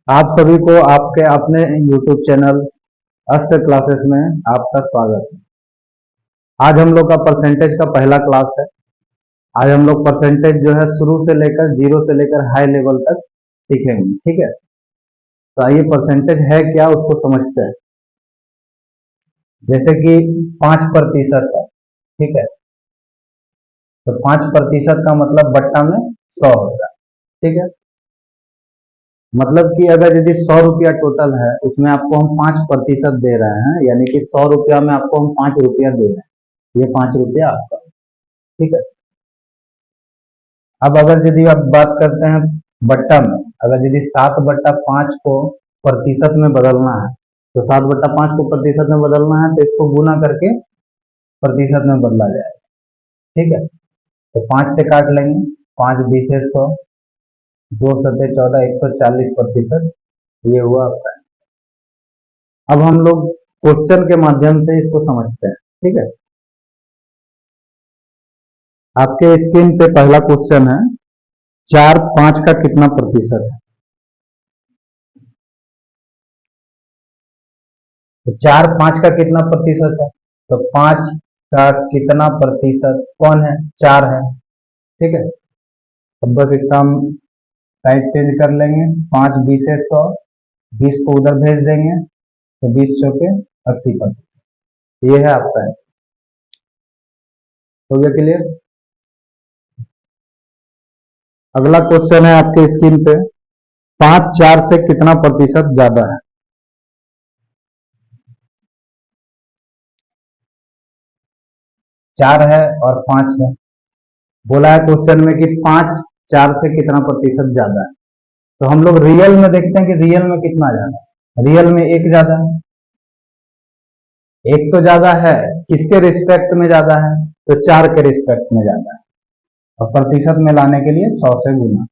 आप सभी को आपके अपने YouTube चैनल अस्त्र क्लासेस में आपका स्वागत है। आज हम लोग का परसेंटेज का पहला क्लास है। आज हम लोग परसेंटेज जो है शुरू से लेकर जीरो से लेकर हाई लेवल तक सीखेंगे, ठीक है। तो आइए परसेंटेज है क्या उसको समझते हैं। जैसे कि 5% है, ठीक है। तो 5% का मतलब बट्टा में 100 होगा, ठीक है। मतलब कि अगर यदि 100 रुपया टोटल है, उसमें आपको हम 5% दे रहे हैं, यानी कि 100 रुपया में आपको हम 5 रुपया दे रहे हैं। ये 5 रुपया आपका, ठीक है। अब अगर यदि आप बात करते हैं बट्टा में, अगर यदि 7/5 को प्रतिशत में बदलना है, तो 7/5 को प्रतिशत में बदलना है तो इसको गुना करके प्रतिशत में बदला जाएगा, ठीक है। तो 5 से काट लेंगे, 5 बीस 100, 2 × 7 = 14, 140%। ये हुआ आपका। अब हम लोग क्वेश्चन के माध्यम से इसको समझते हैं, ठीक है। आपके स्क्रीन पे पहला क्वेश्चन है, 4/5 का कितना प्रतिशत है। तो 4/5 का कितना प्रतिशत है, तो 5 का कितना प्रतिशत कौन है, 4 है, ठीक है। तो बस इसका हम साइड चेंज कर लेंगे, 5 बीस 100, 20 को उधर भेज देंगे तो 20 चौके 80%। ये है आपका। हो गया क्लियर। अगला क्वेश्चन है आपके स्क्रीन पे, 5 4 से कितना प्रतिशत ज्यादा है। 4 है और 5 है। बोला है क्वेश्चन में कि 5 4 से कितना प्रतिशत ज्यादा है। तो हम लोग रियल में देखते हैं कि रियल में कितना ज्यादा है। रियल में 1 ज्यादा है, 1 तो ज्यादा है। किसके रिस्पेक्ट में ज्यादा है, तो 4 के रिस्पेक्ट में ज्यादा है। और प्रतिशत में लाने के लिए 100 से गुना,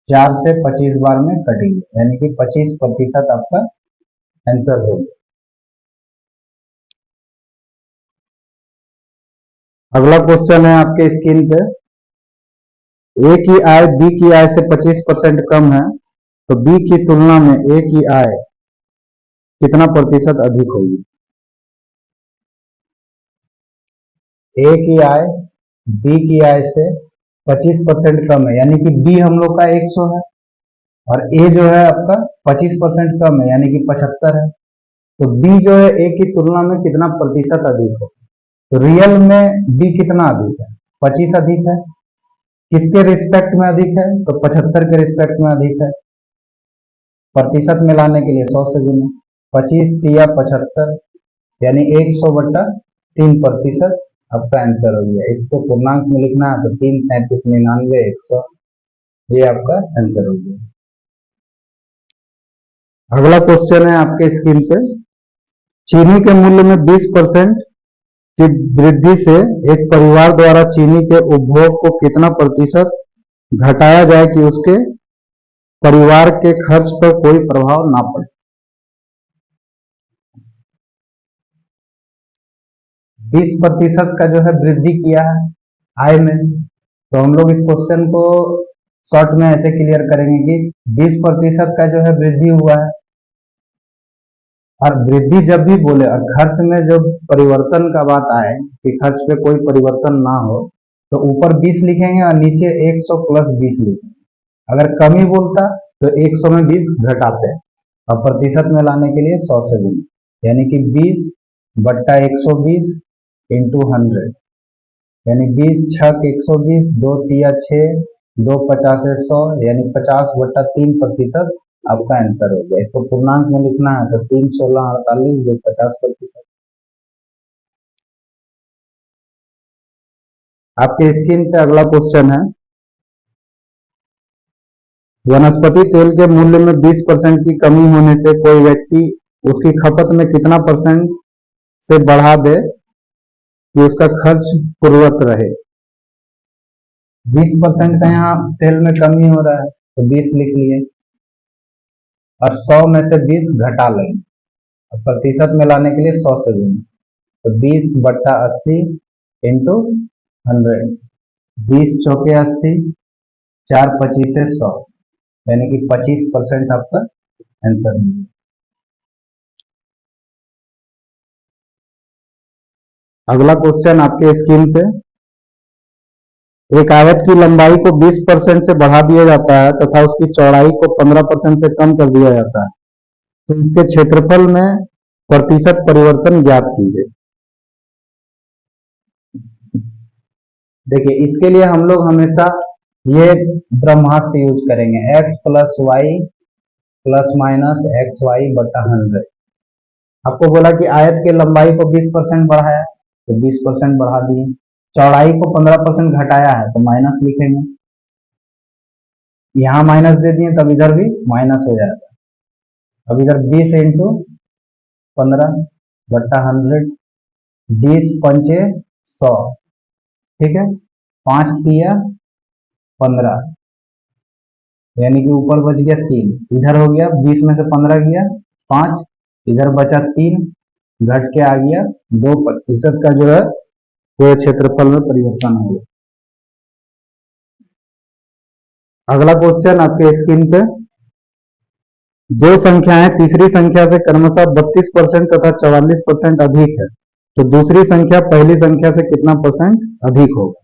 4 से 25 बार में कटेंगे, यानी कि 25% आपका आंसर होगा। अगला क्वेश्चन है आपके स्क्रीन पे, ए की आय बी की आय से 25% कम है, तो बी की तुलना में ए की आय कितना प्रतिशत अधिक होगी। ए की आय बी की आय से 25% कम है, यानी कि बी हम लोग का 100 है और ए जो है आपका 25% कम है, यानी कि 75 है। तो बी जो है ए की तुलना में कितना प्रतिशत अधिक हो। तो रियल में बी कितना अधिक है, 25 अधिक है। किसके रिस्पेक्ट में अधिक है, तो 75 के रिस्पेक्ट में अधिक है। प्रतिशत में लाने के लिए 100 से गुना, 25 तिया 75, यानी 100/3% आपका आंसर हो गया। इसको पूर्णांक में लिखना है तो 3 35 99 100, ये आपका आंसर हो गया। अगला क्वेश्चन है आपके स्क्रीन पे, चीनी के मूल्य में 20% की वृद्धि से एक परिवार द्वारा चीनी के उपभोग को कितना प्रतिशत घटाया जाए कि उसके परिवार के खर्च पर कोई प्रभाव ना पड़े। 20% का जो है वृद्धि किया है आय में, तो हम लोग इस क्वेश्चन को शॉर्ट में ऐसे क्लियर करेंगे कि 20% का जो है वृद्धि हुआ है। और वृद्धि जब भी बोले और खर्च में जब परिवर्तन का बात आए कि खर्च पे कोई परिवर्तन ना हो, तो ऊपर 20 लिखेंगे और नीचे 100 + 20 लिखेंगे। अगर कमी बोलता तो 100 में 20 घटाते हैं और प्रतिशत में लाने के लिए 100 से गुना, यानी कि 20/120 × 100, यानी 20 6 120, 2 तिया 6, 2 50 100, यानी 50/3% आपका आंसर हो गया। इसको पूर्णांक में लिखना है तो 3 16 48 जो 50%। आपके स्क्रीन पे अगला क्वेश्चन है, वनस्पति तेल के मूल्य में 20% की कमी होने से कोई व्यक्ति उसकी खपत में कितना परसेंट से बढ़ा दे कि उसका खर्च पूर्ववत रहे। 20% का यहाँ तेल में कमी हो रहा है तो 20 लिख लिए और 100 में से 20 घटा लेंगे और प्रतिशत में लाने के लिए 100 से गुना, तो 20/80 × 100, 20 चौके 80, 4 25 100, यानी कि 25% आपका आंसर। अगला क्वेश्चन आपके स्क्रीन पे, एक आयत की लंबाई को 20% से बढ़ा दिया जाता है तथा उसकी चौड़ाई को 15% से कम कर दिया जाता है, तो इसके क्षेत्रफल में प्रतिशत परिवर्तन ज्ञात कीजिए। देखिए इसके लिए हम लोग हमेशा ये ब्रह्मास्त्र यूज करेंगे, x plus Y plus minus X Y बटा 100। आपको बोला कि आयत के लंबाई को 20% बढ़ाया तो 20% बढ़ा दिए, चौड़ाई को 15% घटाया है तो माइनस लिखेंगे, यहाँ माइनस दे दिए तब इधर भी माइनस हो जाएगा। अब इधर 20 इंटू 15 बट्टा 100, 20 पंचे 100, ठीक है, 5 तिया 15, यानी कि ऊपर बच गया 3, इधर हो गया 20 में से 15 गया 5, इधर बचा 3, घट के आ गया 2% का जो है वो क्षेत्रफल में परिवर्तन हो गया। अगला क्वेश्चन आपके स्क्रीन पे, दो संख्याएं तीसरी संख्या से क्रमशः 32% तथा 44% अधिक है, तो दूसरी संख्या पहली संख्या से कितना परसेंट अधिक होगा।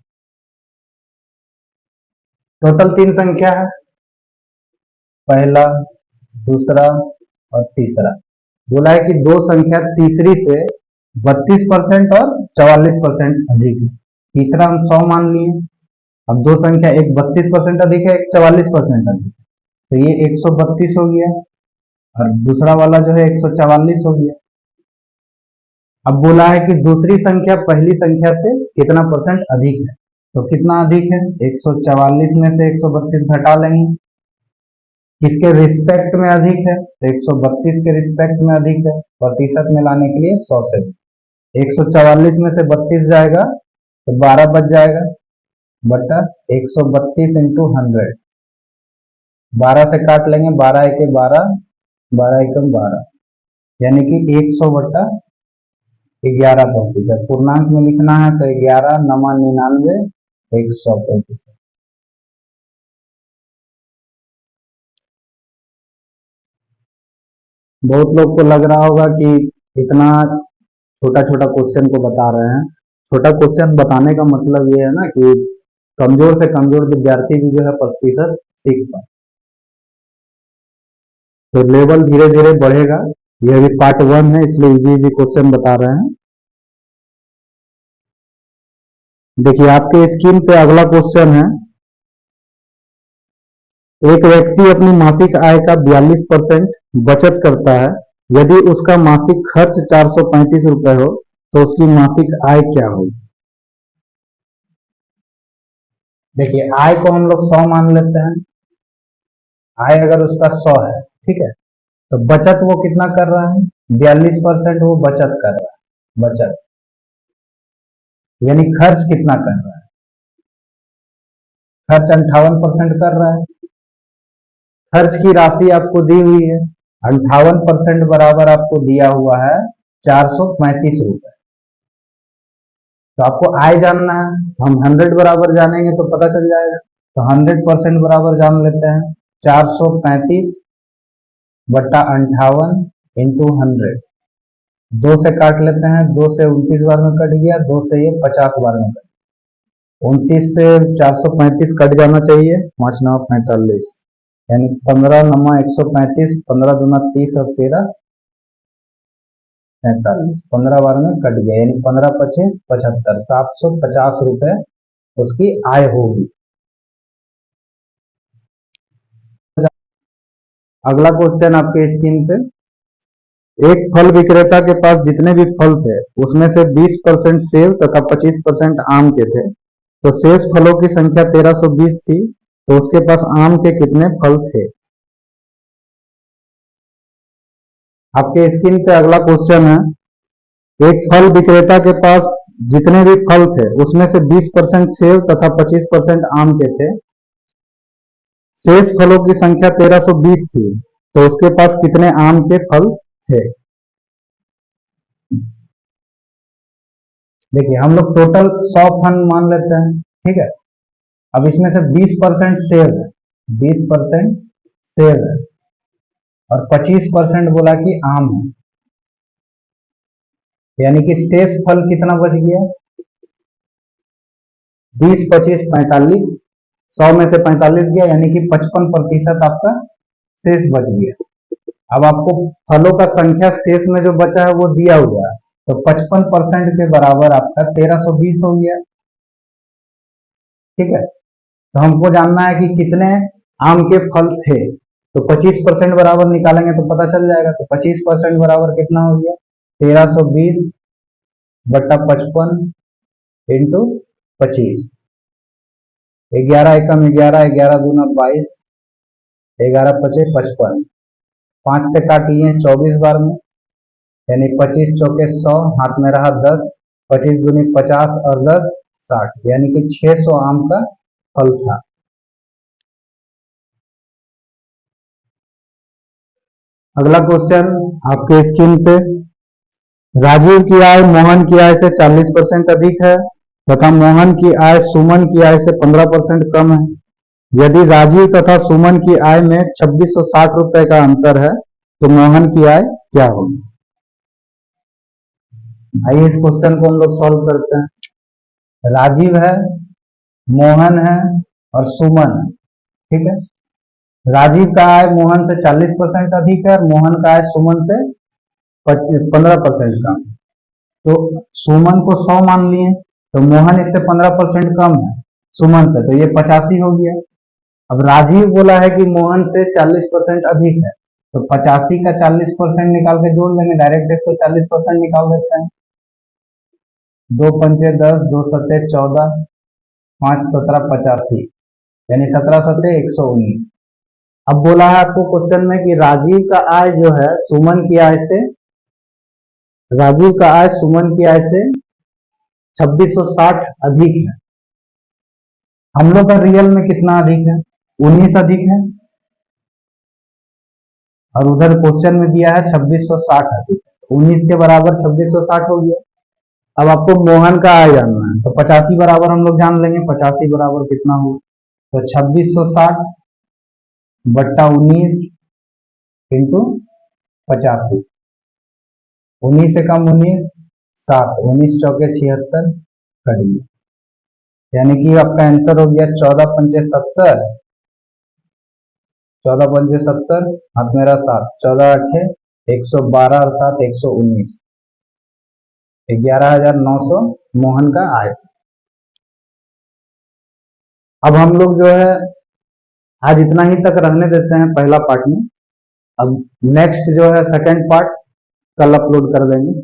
टोटल 3 संख्या है, पहला, दूसरा और तीसरा। बोला है कि दो संख्या तीसरी से 32% और 44% अधिक है, तीसरा हम 100 मान लिए। अब दो संख्या, एक 32% अधिक है, एक 44% अधिक है, तो ये 132 हो गया और दूसरा वाला जो है 144 हो गया। अब बोला है कि दूसरी संख्या पहली संख्या से कितना परसेंट अधिक है, तो कितना अधिक है, 144 में से 132 घटा लेंगे, किसके रिस्पेक्ट में अधिक है, तो 132 के रिस्पेक्ट में अधिक है, प्रतिशत में लाने के लिए 100 से 144 में से 32 जाएगा तो 12 बच जाएगा बटा 132 इंटू 100, 12 से काट लेंगे, 12 एके 12, 12 एकम 12, यानी कि 100 बटा 11%। पूर्णांक में लिखना है तो 11 नमा 99 100%। बहुत लोग को लग रहा होगा कि इतना छोटा छोटा क्वेश्चन को बता रहे हैं। छोटा क्वेश्चन बताने का मतलब ये है ना कि कमजोर से कमजोर विद्यार्थी भी जो है प्रतिशत सीख पाए, तो लेवल धीरे धीरे बढ़ेगा। यह भी पार्ट 1 है, इसलिए इजी इजी क्वेश्चन बता रहे हैं। देखिए आपके स्क्रीन पे अगला क्वेश्चन है, एक व्यक्ति अपनी मासिक आय का 42% बचत करता है, यदि उसका मासिक खर्च 435 रुपए हो तो उसकी मासिक आय क्या होगी। देखिए आय को हम लोग 100 मान लेते हैं, आय अगर उसका 100 है, ठीक है, तो बचत वो कितना कर रहा है, 42% वो बचत कर रहा है, बचत यानी खर्च कितना कर रहा है, खर्च 58% कर रहा है। खर्च की राशि आपको दी हुई है, 58% बराबर आपको दिया हुआ है 435 रुपए। तो आपको आय जानना है, हम 100 बराबर जानेंगे तो पता चल जाएगा, तो 100% बराबर जान लेते हैं, 435 बट्टा 58 इंटू 100, 2 से काट लेते हैं, 2 से 29 बार में कट गया, 2 से ये 50 बार में कट, 29 से 435 कट जाना चाहिए, 5 9 45, यानी 15 नमा 135, 15 दूना 30 और 13 45, 15 बार में कट गया, यानी 15 पचे 75, 750 रुपए उसकी आय होगी। अगला क्वेश्चन आपके स्क्रीन पे, एक फल विक्रेता के पास जितने भी फल थे उसमें से 20% सेब तथा 25% आम के थे, तो शेष फलों की संख्या 1320 थी, तो उसके पास आम के कितने फल थे। आपके स्क्रीन पे अगला क्वेश्चन है, एक फल विक्रेता के पास जितने भी फल थे उसमें से 20% सेब तथा 25% आम के थे, शेष फलों की संख्या 1320 थी, तो उसके पास कितने आम के फल थे। देखिए हम लोग टोटल 100 फल मान लेते हैं, ठीक है, अब इसमें से 20% सेब है, 20% सेब है, और 25% बोला कि आम है, यानी कि शेष फल कितना बच गया? 20, 25, 45, 100 में से 45 गया, यानी कि 55% आपका शेष बच गया। अब आपको फलों का संख्या शेष में जो बचा है वो दिया हुआ है, तो 55% के बराबर आपका 1320 हो गया। ठीक है, तो हमको जानना है कि कितने आम के फल थे, तो 25% बराबर निकालेंगे तो पता चल जाएगा। तो 25% बराबर कितना हो गया? 1320 बट्टा 55 इंटू 25। 11 एकम 11, 11 दूना 22, 11 पचे 55, 5 से काट लिए 24 बार में, यानी 25 चौके 100, हाथ में रहा 10, 25 दूनी 50 और 10 60, यानी कि 600 आम का फल था। अगला क्वेश्चन आपके स्क्रीन पे, राजीव की आय मोहन की आय से 40% अधिक है तथा मोहन की आय सुमन की आय से 15% कम है। यदि राजीव तथा सुमन की आय में 2660 रुपए का अंतर है तो मोहन की आय क्या होगी? आइए इस क्वेश्चन को हम लोग सॉल्व करते हैं। राजीव है, मोहन है और सुमन है। ठीक है, राजीव का आय मोहन से 40% अधिक है और मोहन का आय सुमन से 15% कम। तो सुमन को 100 मान लिए, तो मोहन इससे 15% कम है सुमन से, तो ये 85 हो गया। अब राजीव बोला है कि मोहन से 40% अधिक है, तो 85 का 40% निकाल के जोड़ लेंगे, डायरेक्ट 140% निकाल देते हैं। 2 पंचे 10, 2 सत्ते 14, 5 17 85, यानी 17 सत्ते 119। अब बोला है आपको क्वेश्चन में कि राजीव का आय जो है सुमन की आय से, राजीव का आय सुमन की आय से 2660 अधिक है। हम लोग का रियल में कितना अधिक है? 19 अधिक है, और उधर क्वेश्चन में दिया है 2660 अधिक। 19 के बराबर 2660 हो गया। अब आपको मोहन का आय जानना है, तो 85 बराबर हम लोग जान लेंगे। 85 बराबर कितना होगा? तो 2660 बट्टा 19 इंटू 85। 19 से कम 19 7, 19 चौके 76 कट गया, यानी कि आपका आंसर हो गया 14 पंचे 70, 14 पंचे 70, हाथ मेरा 7, 14 अट्ठे 112 और 7 119, 11,900 मोहन का आय। अब हम लोग जो है आज इतना ही तक रहने देते हैं पहला पार्ट में। अब नेक्स्ट जो है सेकंड पार्ट कल अपलोड कर देंगे।